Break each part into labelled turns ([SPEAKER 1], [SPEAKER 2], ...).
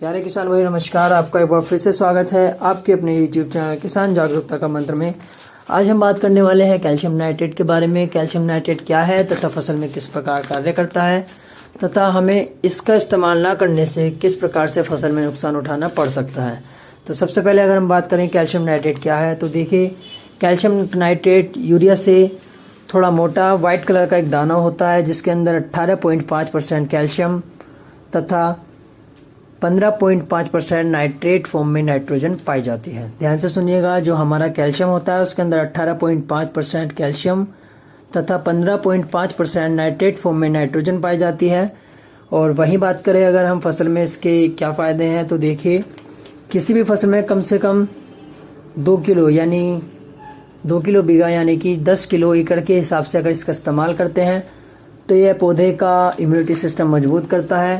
[SPEAKER 1] प्यारे किसान भाई नमस्कार। आपका एक बार फिर से स्वागत है आपके अपने YouTube चैनल किसान जागरूकता का मंत्र में। आज हम बात करने वाले हैं कैल्शियम नाइट्रेट के बारे में। कैल्शियम नाइट्रेट क्या है तथा फसल में किस प्रकार कार्य करता है तथा हमें इसका इस्तेमाल ना करने से किस प्रकार से फसल में नुकसान उठाना पड़ सकता है। तो सबसे पहले अगर हम बात करें कैल्शियम नाइट्रेट क्या है, तो देखिए कैल्शियम नाइट्रेट यूरिया से थोड़ा मोटा वाइट कलर का एक दाना होता है जिसके अंदर 18.5% कैल्शियम तथा 15.5% नाइट्रेट फॉर्म में नाइट्रोजन पाई जाती है। ध्यान से सुनिएगा, जो हमारा कैल्शियम होता है उसके अंदर 18.5% कैल्शियम तथा 15.5% नाइट्रेट फॉर्म में नाइट्रोजन पाई जाती है। और वहीं बात करें अगर हम फसल में इसके क्या फ़ायदे हैं, तो देखिए किसी भी फसल में कम से कम 2 किलो यानी 2 किलो बीघा यानी कि 10 किलो एकड़ के हिसाब से अगर इसका इस्तेमाल करते हैं तो यह पौधे का इम्यूनिटी सिस्टम मजबूत करता है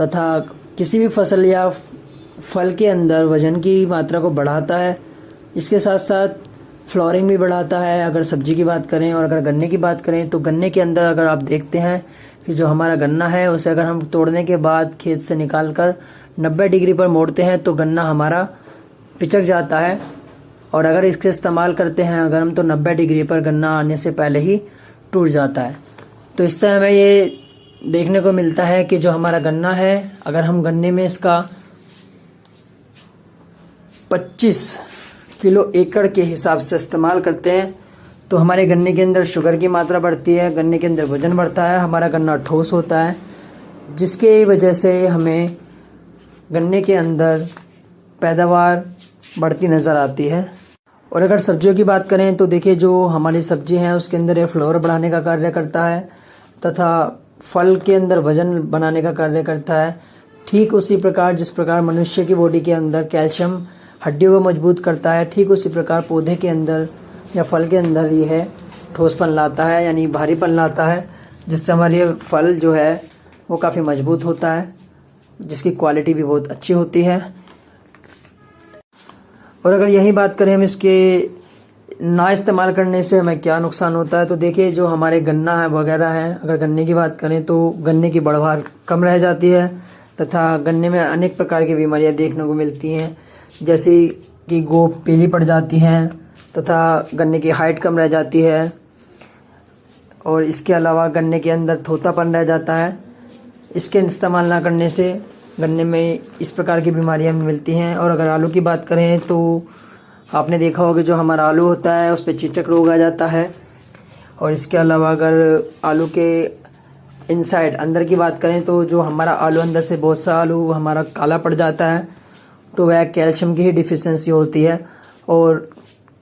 [SPEAKER 1] तथा किसी भी फसल या फल के अंदर वजन की मात्रा को बढ़ाता है। इसके साथ साथ फ्लोरिंग भी बढ़ाता है। अगर सब्जी की बात करें और अगर गन्ने की बात करें तो गन्ने के अंदर अगर आप देखते हैं कि जो हमारा गन्ना है उसे अगर हम तोड़ने के बाद खेत से निकालकर 90 डिग्री पर मोड़ते हैं तो गन्ना हमारा पिचक जाता है। और अगर इसके इस्तेमाल करते हैं अगर हम तो 90 डिग्री पर गन्ना आने से पहले ही टूट जाता है। तो इससे हमें ये देखने को मिलता है कि जो हमारा गन्ना है अगर हम गन्ने में इसका 25 किलो एकड़ के हिसाब से इस्तेमाल करते हैं तो हमारे गन्ने के अंदर शुगर की मात्रा बढ़ती है, गन्ने के अंदर वजन बढ़ता है, हमारा गन्ना ठोस होता है, जिसके वजह से हमें गन्ने के अंदर पैदावार बढ़ती नज़र आती है। और अगर सब्जियों की बात करें तो देखिए जो हमारी सब्जी है उसके अंदर ये फ्लोर बढ़ाने का कार्य करता है तथा फल के अंदर वजन बनाने का कार्य करता है। ठीक उसी प्रकार जिस प्रकार मनुष्य की बॉडी के अंदर कैल्शियम हड्डियों को मजबूत करता है, ठीक उसी प्रकार पौधे के अंदर या फल के अंदर यह ठोसपन लाता है यानी भारीपन लाता है, जिससे हमारी फल जो है वो काफ़ी मजबूत होता है, जिसकी क्वालिटी भी बहुत अच्छी होती है। और अगर यही बात करें हम इसके ना इस्तेमाल करने से हमें क्या नुकसान होता है, तो देखिए जो हमारे गन्ना है वगैरह है, अगर गन्ने की बात करें तो गन्ने की बढ़वार कम रह जाती है तथा गन्ने में अनेक प्रकार की बीमारियां देखने को मिलती हैं, जैसे कि गोप पीली पड़ जाती हैं तथा गन्ने की हाइट कम रह जाती है। और इसके अलावा गन्ने के अंदर थोथापन रह जाता है। इसके इस्तेमाल ना करने से गन्ने में इस प्रकार की बीमारियां मिलती हैं। और अगर आलू की बात करें तो आपने देखा होगा जो हमारा आलू होता है उस पर चीचक रोग आ जाता है। और इसके अलावा अगर आलू के इनसाइड अंदर की बात करें तो जो हमारा आलू अंदर से बहुत सा आलू हमारा काला पड़ जाता है, तो वह कैल्शियम की ही डिफिशियंसी होती है। और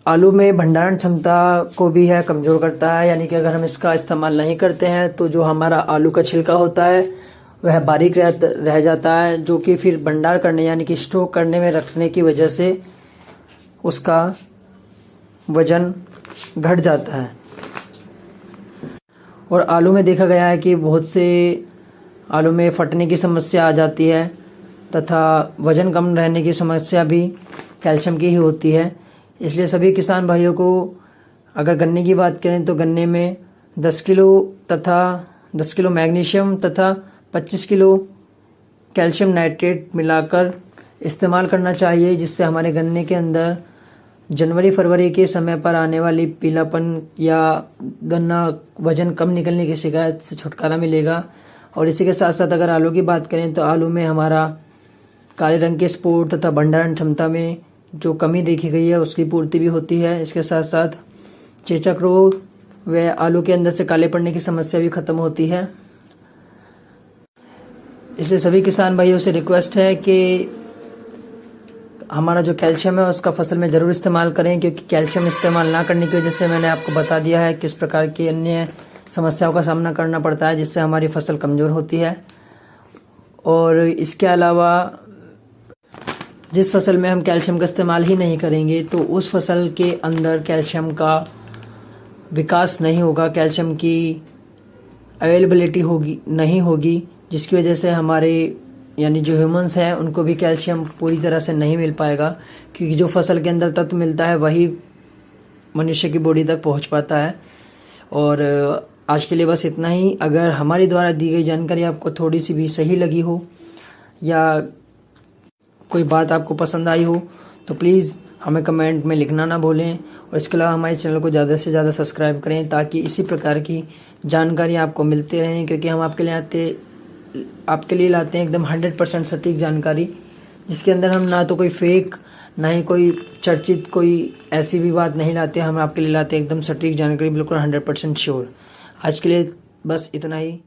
[SPEAKER 1] आलू में भंडारण क्षमता को भी है कमज़ोर करता है, यानी कि अगर हम इसका इस्तेमाल नहीं करते हैं तो जो हमारा आलू का छिलका होता है वह बारीक रह जाता है, जो कि फिर भंडार करने यानी कि स्टोर करने में रखने की वजह से उसका वजन घट जाता है। और आलू में देखा गया है कि बहुत से आलू में फटने की समस्या आ जाती है तथा वजन कम रहने की समस्या भी कैल्शियम की ही होती है। इसलिए सभी किसान भाइयों को अगर गन्ने की बात करें तो गन्ने में 10 किलो मैग्नीशियम तथा 25 किलो कैल्शियम नाइट्रेट मिलाकर इस्तेमाल करना चाहिए, जिससे हमारे गन्ने के अंदर जनवरी फरवरी के समय पर आने वाली पीलापन या गन्ना वजन कम निकलने की शिकायत से छुटकारा मिलेगा। और इसी के साथ साथ अगर आलू की बात करें तो आलू में हमारा काले रंग के स्पोर तथा भंडारण क्षमता में जो कमी देखी गई है उसकी पूर्ति भी होती है। इसके साथ साथ चेचक रोग व आलू के अंदर से काले पड़ने की समस्या भी खत्म होती है। इसलिए सभी किसान भाइयों से रिक्वेस्ट है कि हमारा जो कैल्शियम है उसका फसल में ज़रूर इस्तेमाल करें, क्योंकि कैल्शियम इस्तेमाल ना करने की वजह से मैंने आपको बता दिया है किस प्रकार की अन्य समस्याओं का सामना करना पड़ता है, जिससे हमारी फसल कमज़ोर होती है। और इसके अलावा जिस फसल में हम कैल्शियम का इस्तेमाल ही नहीं करेंगे तो उस फसल के अंदर कैल्शियम का विकास नहीं होगा, कैल्शियम की अवेलेबिलिटी नहीं होगी, जिसकी वजह से हमारे यानी जो ह्यूमंस हैं उनको भी कैल्शियम पूरी तरह से नहीं मिल पाएगा, क्योंकि जो फसल के अंदर तत्व मिलता है वही मनुष्य की बॉडी तक पहुंच पाता है। और आज के लिए बस इतना ही। अगर हमारी द्वारा दी गई जानकारी आपको थोड़ी सी भी सही लगी हो या कोई बात आपको पसंद आई हो तो प्लीज़ हमें कमेंट में लिखना ना भूलें, और इसके अलावा हमारे चैनल को ज़्यादा से ज़्यादा सब्सक्राइब करें ताकि इसी प्रकार की जानकारी आपको मिलते रहें, क्योंकि हम आपके लिए लाते हैं एकदम 100% सटीक जानकारी, जिसके अंदर हम ना तो कोई फेक ना ही कोई चर्चित कोई ऐसी भी बात नहीं लाते। हम आपके लिए लाते हैं एकदम सटीक जानकारी, बिल्कुल 100% श्योर। आज के लिए बस इतना ही।